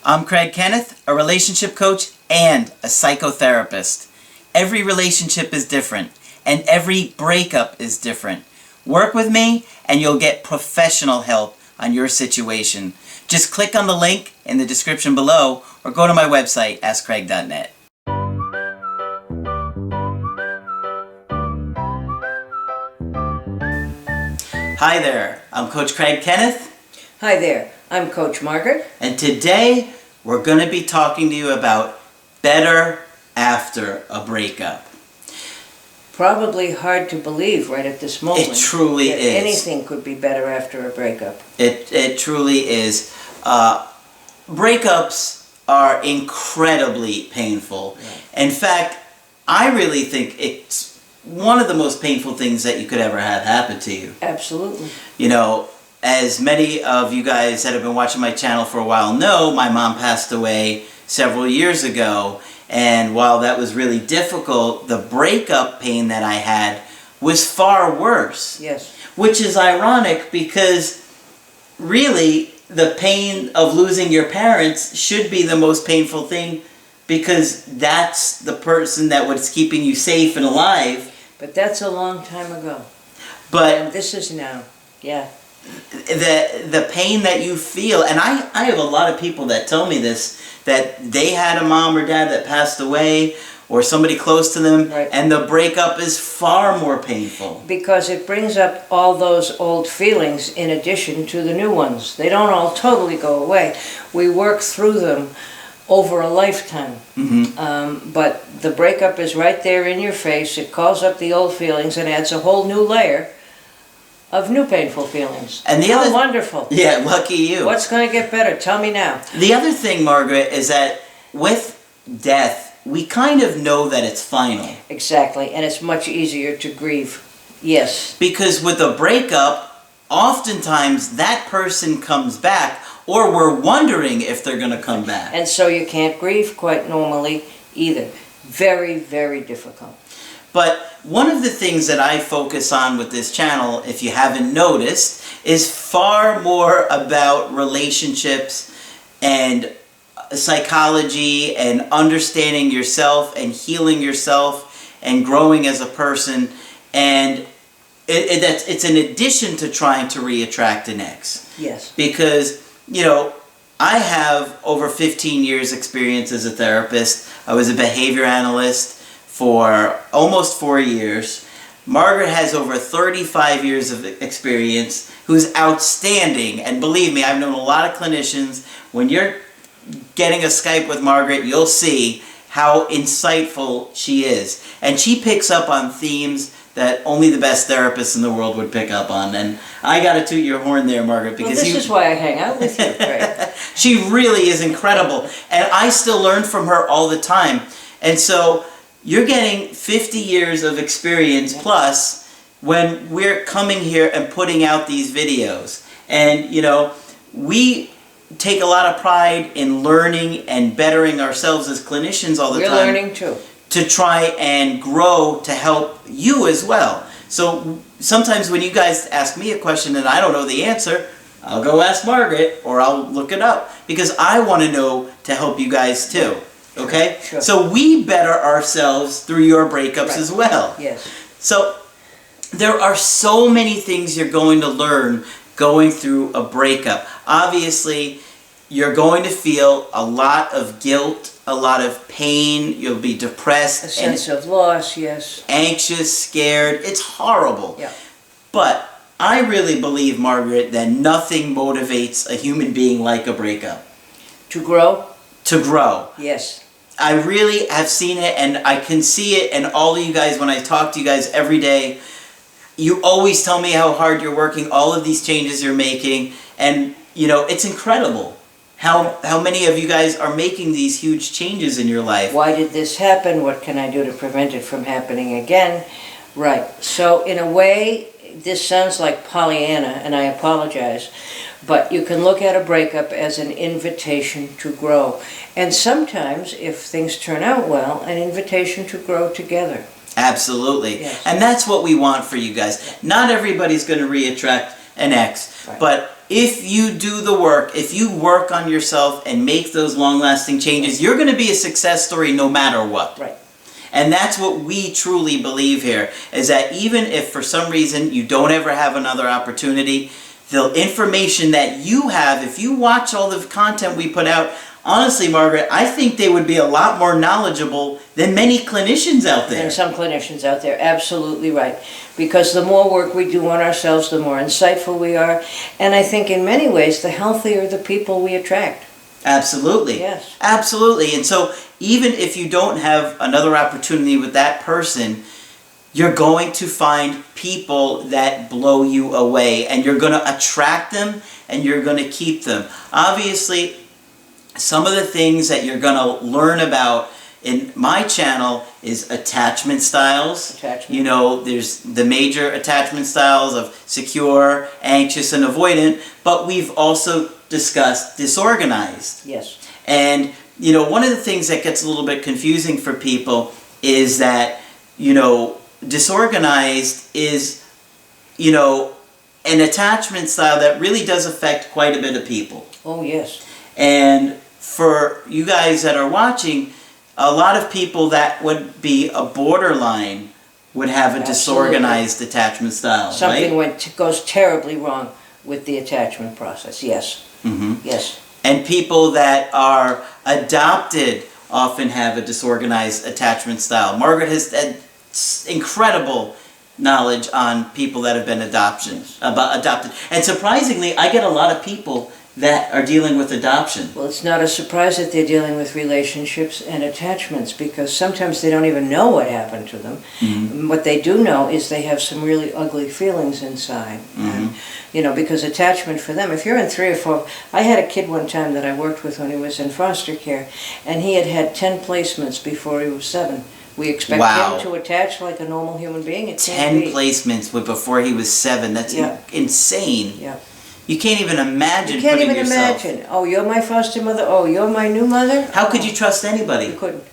I'm Craig Kenneth, a relationship coach and a psychotherapist. Every relationship is different, and every breakup is different. Work with me, and you'll get professional help on your situation. Just click on the link in the description below, or go to my website, askcraig.net. Hi there, I'm Coach Craig Kenneth. Hi there, I'm Coach Margaret. And today we're going to be talking to you about better after a breakup. Probably hard to believe right at this moment. It truly that is. Anything could be better after a breakup. It truly is. Breakups are incredibly painful. Right. In fact, I really think it's one of the most painful things that you could ever have happen to you. Absolutely. You know, as many of you guys that have been watching my channel for a while know, my mom passed away several years ago, and while that was really difficult, the breakup pain that I had was far worse. Yes. Which is ironic because really the pain of losing your parents should be the most painful thing, because that's the person that was keeping you safe and alive. But that's a long time ago. But and this is now. Yeah. The pain that you feel, and I have a lot of people that tell me this, that they had a mom or dad that passed away, or somebody close to them, right, and the breakup is far more painful. Because it brings up all those old feelings in addition to the new ones. They don't all totally go away. We work through them over a lifetime. Mm-hmm. But the breakup is right there in your face. It calls up the old feelings and adds a whole new layer of new painful feelings. And How wonderful. Yeah, lucky you. What's going to get better? Tell me now. The other thing, Margaret, is that with death, we kind of know that it's final. Exactly, and it's much easier to grieve. Yes. Because with a breakup, oftentimes that person comes back, or we're wondering if they're going to come back. And so you can't grieve quite normally either. Very, very difficult. But one of the things that I focus on with this channel, if you haven't noticed, is far more about relationships and psychology and understanding yourself and healing yourself and growing as a person. And it's in addition to trying to re-attract an ex. Yes. Because, you know, I have over 15 years experience as a therapist. I was a behavior analyst for almost 4 years. Margaret has over 35 years of experience, who's outstanding. And believe me, I've known a lot of clinicians. When you're getting a Skype with Margaret, you'll see how insightful she is. And she picks up on themes that only the best therapists in the world would pick up on. And I got to toot your horn there, Margaret, because well, this is why I hang out with you, Craig. She really is incredible. And I still learn from her all the time. And so you're getting 50 years of experience plus when we're coming here and putting out these videos. And, you know, we take a lot of pride in learning and bettering ourselves as clinicians all the time. We're learning too. To try and grow to help you as well. So sometimes when you guys ask me a question and I don't know the answer, I'll go ask Margaret or I'll look it up, because I want to know to help you guys too. Okay? Sure. So we better ourselves through your breakups as well. Yes. So there are so many things you're going to learn going through a breakup. Obviously, you're going to feel a lot of guilt, a lot of pain. You'll be depressed. A sense of loss, yes. Anxious, scared. It's horrible. Yeah. But I really believe, Margaret, that nothing motivates a human being like a breakup. To grow? To grow. Yes. I really have seen it, and I can see it, and all of you guys, when I talk to you guys every day, you always tell me how hard you're working, all of these changes you're making, and, you know, it's incredible how many of you guys are making these huge changes in your life. Why did this happen? What can I do to prevent it from happening again? Right. So, in a way, this sounds like Pollyanna, and I apologize, but you can look at a breakup as an invitation to grow. And sometimes, if things turn out well, an invitation to grow together. Absolutely. Yes. And that's what we want for you guys. Not everybody's going to re-attract an ex, Right. but if you do the work, if you work on yourself and make those long-lasting changes, you're going to be a success story no matter what. Right. And that's what we truly believe here, is that even if for some reason you don't ever have another opportunity, the information that you have, if you watch all the content we put out, honestly, Margaret, I think they would be a lot more knowledgeable than many clinicians out there. And some clinicians out there, absolutely right. Because the more work we do on ourselves, the more insightful we are. And I think in many ways, the healthier the people we attract. Absolutely. Yes. Absolutely. And so even if you don't have another opportunity with that person, you're going to find people that blow you away, and you're going to attract them and you're going to keep them. Obviously, some of the things that you're going to learn about in my channel is attachment styles. Attachment. You know, there's the major attachment styles of secure, anxious, and avoidant, but we've also discussed disorganized. Yes. And, you know, one of the things that gets a little bit confusing for people is that, you know, disorganized is, you know, an attachment style that really does affect quite a bit of people. Oh, yes. And for you guys that are watching, a lot of people that would be a borderline would have a disorganized attachment style, Something right? goes terribly wrong with the attachment process, yes. Mm-hmm. Yes. And people that are adopted often have a disorganized attachment style. Margaret has had incredible knowledge on people that have been adopted. And surprisingly, I get a lot of people that are dealing with adoption. Well, it's not a surprise that they're dealing with relationships and attachments, because sometimes they don't even know what happened to them. Mm-hmm. What they do know is they have some really ugly feelings inside. Mm-hmm. And, you know, because attachment for them, if you're in 3 or 4... I had a kid one time that I worked with when he was in foster care, and he had had 10 placements before he was 7. We expect him to attach like a normal human being. It 10 placements before he was 7. That's insane. Yeah. You can't even imagine. You can't putting even yourself. imagine. Oh, you're my foster mother. Oh, you're my new mother. How could you trust anybody? You couldn't.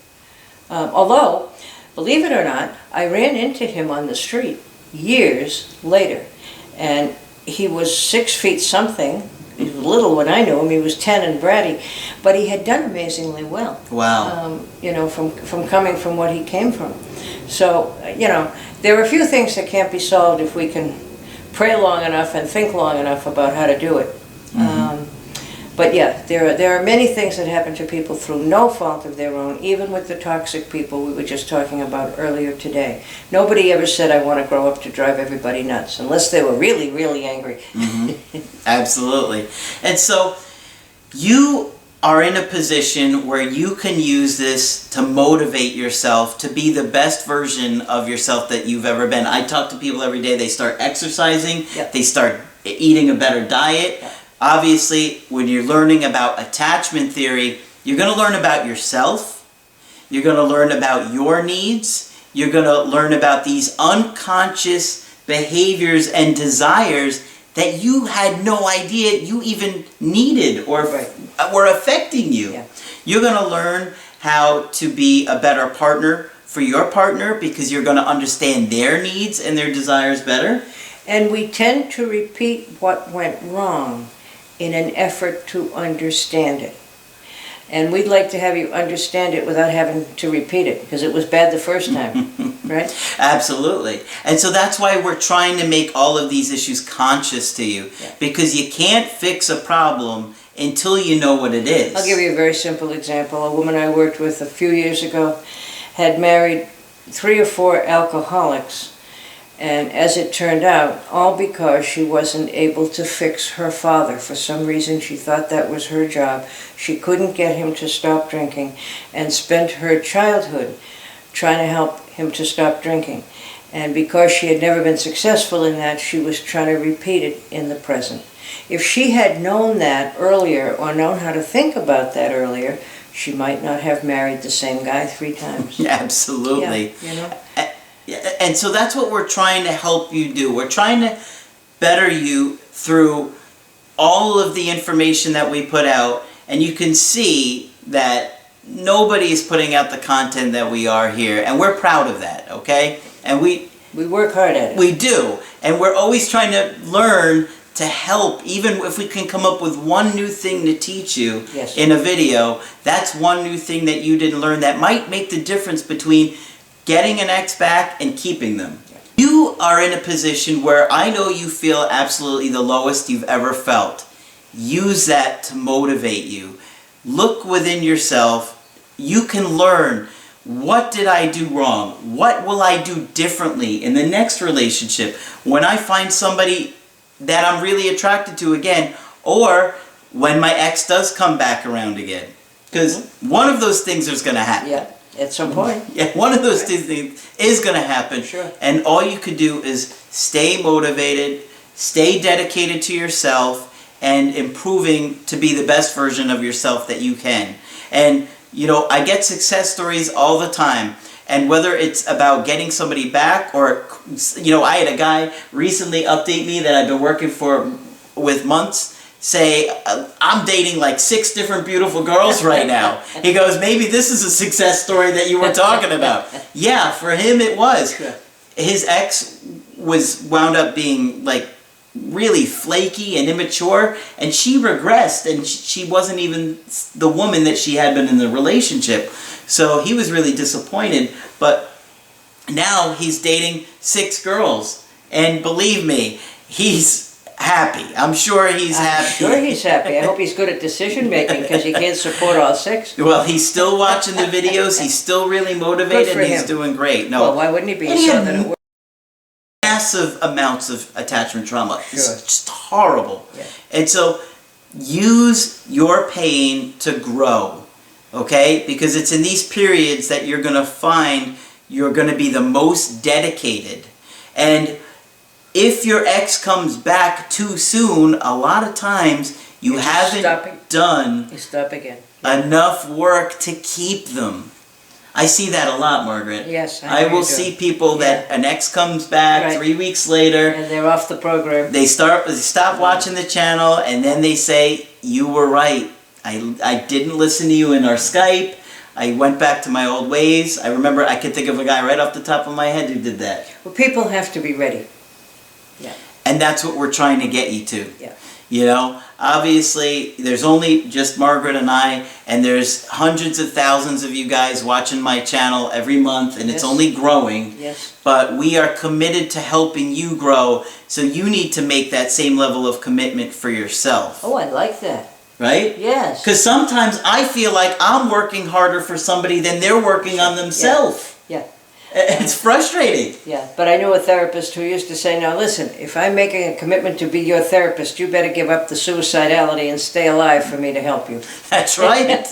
Although, believe it or not, I ran into him on the street years later, and he was 6 feet something. He was little when I knew him. He was 10 and bratty, but he had done amazingly well. Wow. You know, from coming from what he came from. So, you know, there are a few things that can't be solved if we can pray long enough and think long enough about how to do it. Mm-hmm. But yeah, there are many things that happen to people through no fault of their own, even with the toxic people we were just talking about earlier today. Nobody ever said, I want to grow up to drive everybody nuts, unless they were really, really angry. Mm-hmm. Absolutely. And so you are in a position where you can use this to motivate yourself to be the best version of yourself that you've ever been. I talk to people every day. They start exercising. Yep. They start eating a better diet. Yep. Obviously, when you're learning about attachment theory, you're going to learn about yourself. You're going to learn about your needs. You're going to learn about these unconscious behaviors and desires that you had no idea you even needed or were affecting you. Yeah. You're going to learn how to be a better partner for your partner, because you're going to understand their needs and their desires better. And we tend to repeat what went wrong in an effort to understand it. And we'd like to have you understand it without having to repeat it, because it was bad the first time, right? Absolutely. And so that's why we're trying to make all of these issues conscious to you, because you can't fix a problem until you know what it is. I'll give you a very simple example. A woman I worked with a few years ago had married 3 or 4 alcoholics, and as it turned out, all because she wasn't able to fix her father. For some reason, she thought that was her job. She couldn't get him to stop drinking, and spent her childhood trying to help him to stop drinking. And because she had never been successful in that, she was trying to repeat it in the present. If she had known that earlier, or known how to think about that earlier, she might not have married the same guy 3 times. Absolutely. Yeah, you know? And so that's what we're trying to help you do. We're trying to better you through all of the information that we put out, and you can see that nobody is putting out the content that we are here, and we're proud of that, okay? And we work hard at it. We do, and we're always trying to learn to help, even if we can come up with one new thing to teach you Yes. in a video, that's one new thing that you didn't learn that might make the difference between getting an ex back and keeping them. You are in a position where I know you feel absolutely the lowest you've ever felt. Use that to motivate you. Look within yourself. You can learn, what did I do wrong? What will I do differently in the next relationship when I find somebody that I'm really attracted to again, or when my ex does come back around again? Because one of those things is going to happen. Yeah, at some point. Yeah, one of those two things is going to happen. Sure. And all you could do is stay motivated, stay dedicated to yourself, and improving to be the best version of yourself that you can. And, you know, I get success stories all the time. And whether it's about getting somebody back or, you know, I had a guy recently update me that I've been working with months, say, I'm dating like 6 different beautiful girls right now. He goes, maybe this is a success story that you were talking about. Yeah, for him it was. His ex wound up being like really flaky and immature, and she regressed, and she wasn't even the woman that she had been in the relationship. So he was really disappointed, but now he's dating 6 girls, and believe me, he's happy. I'm sure he's happy. I'm sure he's happy. I hope he's good at decision making, because he can't support all 6. Well, he's still watching the videos. He's still really motivated. Good for and he's him. doing great. No, Well, why wouldn't he be? And he So had that it works. massive amounts of attachment trauma. Sure. It's just horrible. Yeah. And so use your pain to grow, okay? Because it's in these periods that you're going to find you're going to be the most dedicated. And if your ex comes back too soon, a lot of times you haven't done You stop again. enough work to keep them. I see that a lot, Margaret. Yes, I I know will you do. see people that an ex comes back Right. 3 weeks later. And they're off the program. They stop watching the channel, and then they say, you were right. I didn't listen to you in our Skype. I went back to my old ways. I remember, I could think of a guy right off the top of my head who did that. Well, people have to be ready. Yeah. And that's what we're trying to get you to. Yeah. You know, obviously, there's only just Margaret and I, and there's hundreds of thousands of you guys watching my channel every month, and it's Yes. only growing. Yes. But we are committed to helping you grow, so you need to make that same level of commitment for yourself. Oh, I like that. Right? Yes. Because sometimes I feel like I'm working harder for somebody than they're working on themselves. Yeah. It's frustrating. Yeah, but I knew a therapist who used to say, now listen, if I'm making a commitment to be your therapist, you better give up the suicidality and stay alive for me to help you. That's right.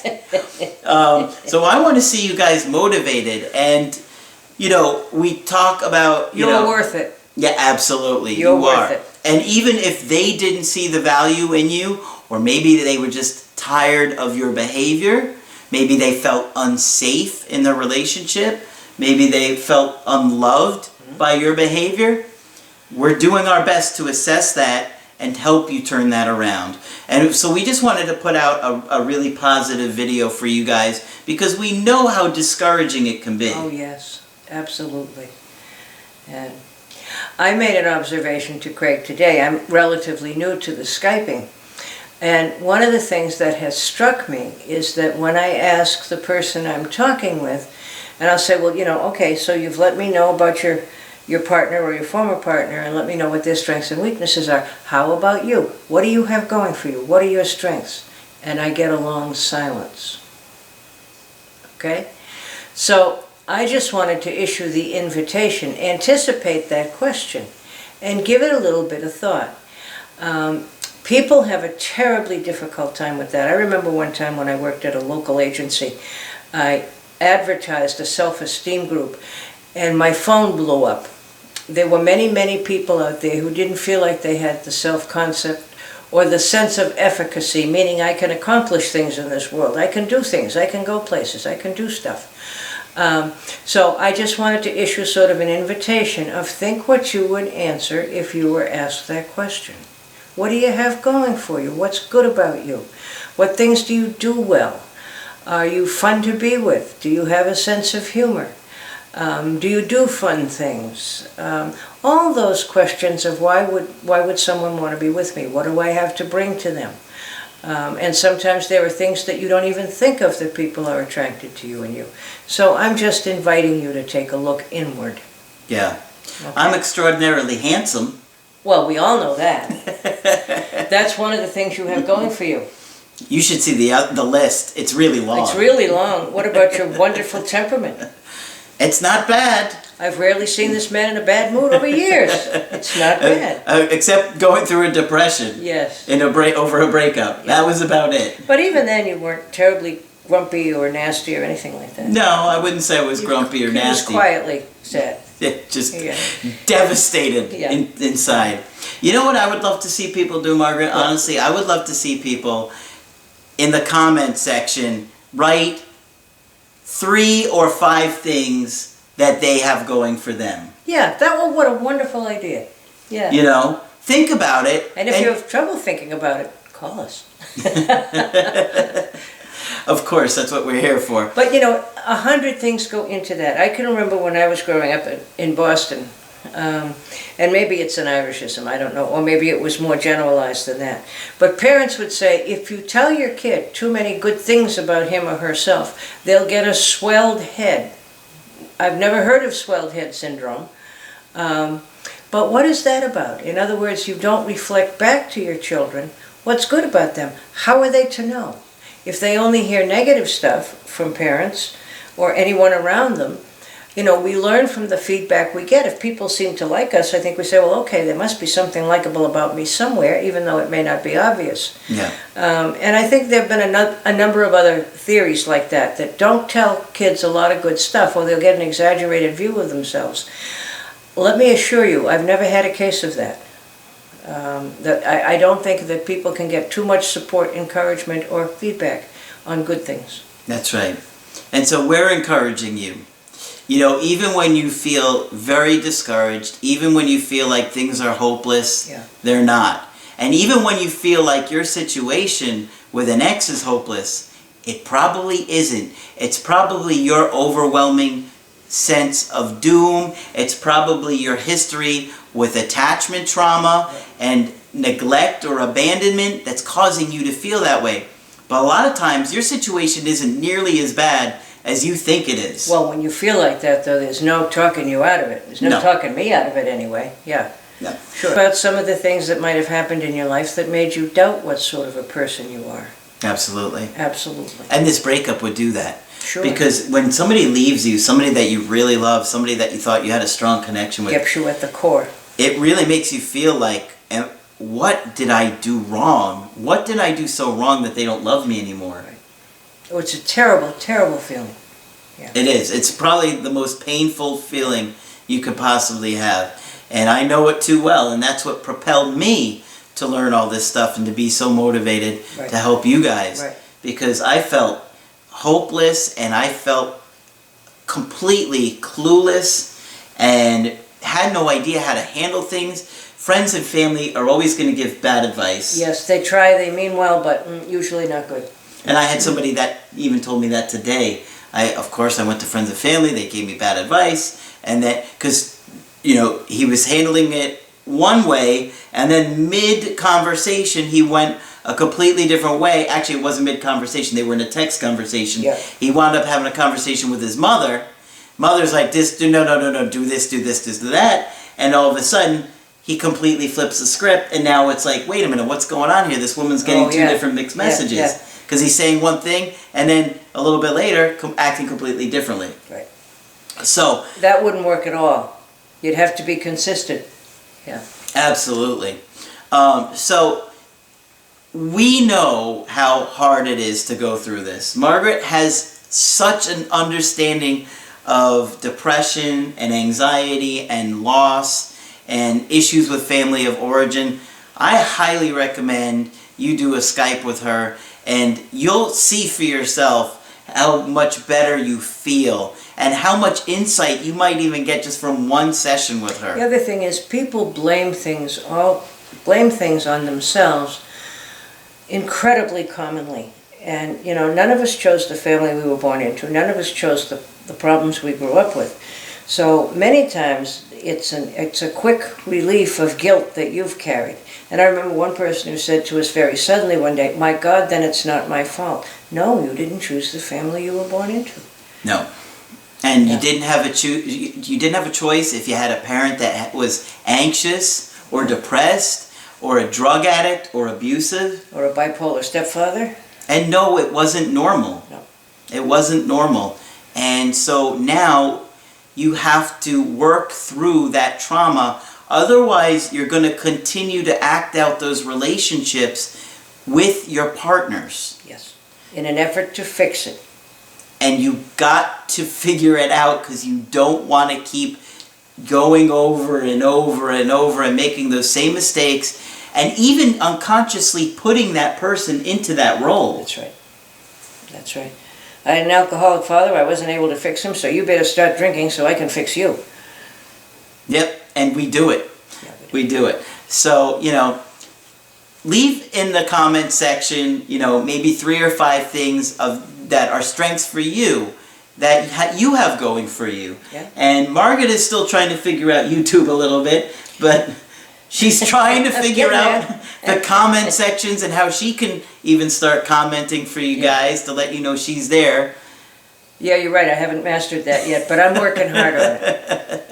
So I want to see you guys motivated, and you know, we talk about You're worth it. Yeah, absolutely. You're you worth are. it. And even if they didn't see the value in you, or maybe they were just tired of your behavior, maybe they felt unsafe in the relationship, maybe they felt unloved by your behavior, we're doing our best to assess that and help you turn that around. And so we just wanted to put out a really positive video for you guys, because we know how discouraging it can be. Oh, yes, absolutely. And I made an observation to Craig today. I'm relatively new to the Skyping. And one of the things that has struck me is that when I ask the person I'm talking with, and I'll say, well, you know, okay, so you've let me know about your partner or your former partner, and let me know what their strengths and weaknesses are. How about you? What do you have going for you? What are your strengths? And I get a long silence. Okay? So I just wanted to issue the invitation, anticipate that question, and give it a little bit of thought. People have a terribly difficult time with that. I remember one time when I worked at a local agency, I advertised a self-esteem group, and my phone blew up. There were many, many people out there who didn't feel like they had the self-concept or the sense of efficacy, meaning I can accomplish things in this world. I can do things. I can go places. I can do stuff. So I just wanted to issue sort of an invitation of think what you would answer if you were asked that question. What do you have going for you? What's good about you? What things do you do well? Are you fun to be with? Do you have a sense of humor? Do you do fun things? All those questions of why would someone want to be with me? What do I have to bring to them? And sometimes there are things that you don't even think of that people are attracted to you and you. So I'm just inviting you to take a look inward. Yeah. Okay. I'm extraordinarily handsome. Well, we all know that. That's one of the things you have going for you. You should see the list. It's really long. It's really long. What about your wonderful temperament? It's not bad. I've rarely seen this man in a bad mood over years. It's not bad. Except going through a depression. Yes. Over a breakup. Yeah. That was about it. But even then, you weren't terribly grumpy or nasty or anything like that. No, I wouldn't say I was grumpy or nasty. You was quietly sad. Just devastated inside. You know what I would love to see people do, Margaret? Honestly, I would love to see people in the comment section write 3 or 5 things that they have going for them. Yeah, what a wonderful idea. Yeah. You know, think about it. And if you have trouble thinking about it, call us. Of course, that's what we're here for. But 100 things go into that. I can remember when I was growing up in Boston, and maybe it's an Irishism, I don't know, or maybe it was more generalized than that. But parents would say, if you tell your kid too many good things about him or herself, they'll get a swelled head. I've never heard of swelled head syndrome. But what is that about? In other words, you don't reflect back to your children what's good about them. How are they to know? If they only hear negative stuff from parents or anyone around them, we learn from the feedback we get. If people seem to like us, I think we say, well, okay, there must be something likable about me somewhere, even though it may not be obvious. Yeah. And I think there have been a number of other theories like that don't tell kids a lot of good stuff, or they'll get an exaggerated view of themselves. Let me assure you, I've never had a case of that. I don't think that people can get too much support, encouragement, or feedback on good things. That's right. And so we're encouraging you. Even when you feel very discouraged, even when you feel like things are hopeless, they're not. And even when you feel like your situation with an ex is hopeless, it probably isn't. It's probably your overwhelming sense of doom. It's probably your history with attachment trauma and neglect or abandonment that's causing you to feel that way. But a lot of times, your situation isn't nearly as bad as you think it is. Well, when you feel like that, though, there's no talking you out of it. There's no talking me out of it anyway. Yeah. No. Sure. About some of the things that might have happened in your life that made you doubt what sort of a person you are. Absolutely. Absolutely. And this breakup would do that. Sure. Because when somebody leaves you, somebody that you really love, somebody that you thought you had a strong connection with, gets you at the core. It really makes you feel like, what did I do wrong? What did I do so wrong that they don't love me anymore? Right. Oh, it's a terrible, terrible feeling. Yeah. It is. It's probably the most painful feeling you could possibly have. And I know it too well, and that's what propelled me to learn all this stuff and to be so motivated to help you guys. Right. Because I felt hopeless and I felt completely clueless and had no idea how to handle things. Friends and family are always going to give bad advice. Yes, they try, they mean well, but usually not good. And I had somebody that even told me that today. Of course, I went to friends and family, they gave me bad advice, and that, because, he was handling it one way, and then mid-conversation, he went a completely different way. Actually, it wasn't mid-conversation, they were in a text conversation. Yeah. He wound up having a conversation with his mother. Mother's like, do this, do this, do that, and all of a sudden, he completely flips the script, and now it's like, wait a minute, what's going on here? This woman's getting two different mixed messages. Because he's saying one thing, and then a little bit later, acting completely differently. Right. So that wouldn't work at all. You'd have to be consistent. Yeah. Absolutely. So we know how hard it is to go through this. Margaret has such an understanding of depression and anxiety and loss and issues with family of origin. I highly recommend you do a Skype with her, and you'll see for yourself how much better you feel and how much insight you might even get just from one session with her. The other thing is, people blame things on themselves incredibly commonly. And, none of us chose the family we were born into. None of us chose the problems we grew up with. So many times, it's a quick relief of guilt that you've carried. And I remember one person who said to us very suddenly one day, "My God, then it's not my fault." No, you didn't choose the family you were born into. No. And you didn't have you didn't have a choice if you had a parent that was anxious or depressed or a drug addict or abusive. Or a bipolar stepfather. And no, it wasn't normal. No. It wasn't normal. And so now you have to work through that trauma. Otherwise, you're going to continue to act out those relationships with your partners. Yes. In an effort to fix it. And you got to figure it out, because you don't want to keep going over and over and over and making those same mistakes, and even unconsciously putting that person into that role. That's right. That's right. I had an alcoholic father. I wasn't able to fix him, so you better start drinking so I can fix you. Yep, and we do it. Yeah, We do it. So, leave in the comment section, maybe 3 or 5 things that are strengths for you, that you have going for you. Yeah. And Margaret is still trying to figure out YouTube a little bit, but she's trying to figure out the comment sections and how she can even start commenting for you guys to let you know she's there. Yeah, you're right. I haven't mastered that yet, but I'm working hard on it.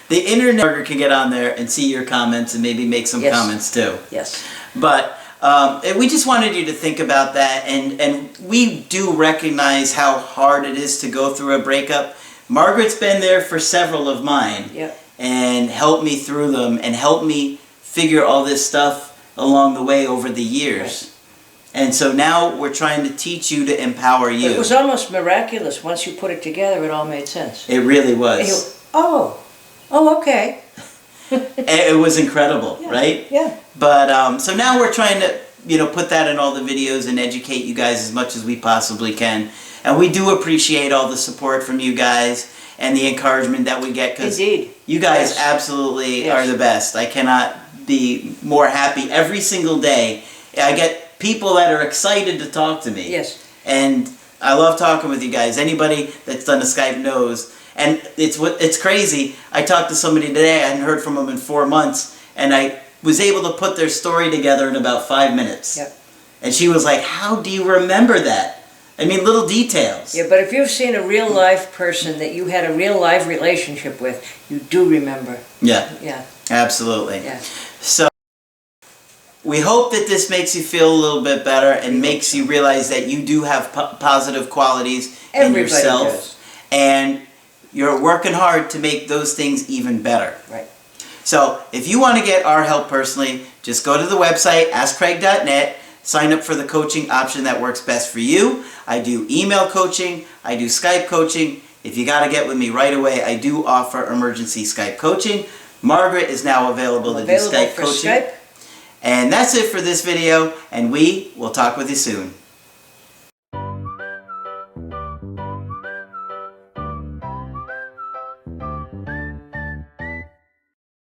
The internet, Margaret can get on there and see your comments and maybe make some comments too. Yes. But we just wanted you to think about that, and we do recognize how hard it is to go through a breakup. Margaret's been there for several of mine, and helped me through them, and helped me figure all this stuff along the way over the years. Right. And so now we're trying to teach you to empower you. But it was almost miraculous. Once you put it together, it all made sense. It really was. Okay. It was incredible, right? Yeah. But so now we're trying to, put that in all the videos and educate you guys as much as we possibly can. And we do appreciate all the support from you guys and the encouragement that we get, because you guys absolutely are the best. I cannot be more happy every single day. I get people that are excited to talk to me. Yes. And I love talking with you guys. Anybody that's done a Skype knows. And it's crazy. I talked to somebody today. I hadn't heard from them in 4 months, and I was able to put their story together in about 5 minutes. Yep. And she was like, "How do you remember that?" I mean, little details. Yeah, but if you've seen a real life person that you had a real live relationship with, you do remember. Yeah. Yeah. Absolutely. Yeah. So we hope that this makes you feel a little bit better and makes you realize that you do have positive qualities in yourself. Does. And you're working hard to make those things even better. Right. So if you want to get our help personally, just go to the website, askcraig.net, sign up for the coaching option that works best for you. I do email coaching, I do Skype coaching. If you got to get with me right away, I do offer emergency Skype coaching. Margaret is now available to do Skype coaching. Skype. And that's it for this video, and we will talk with you soon.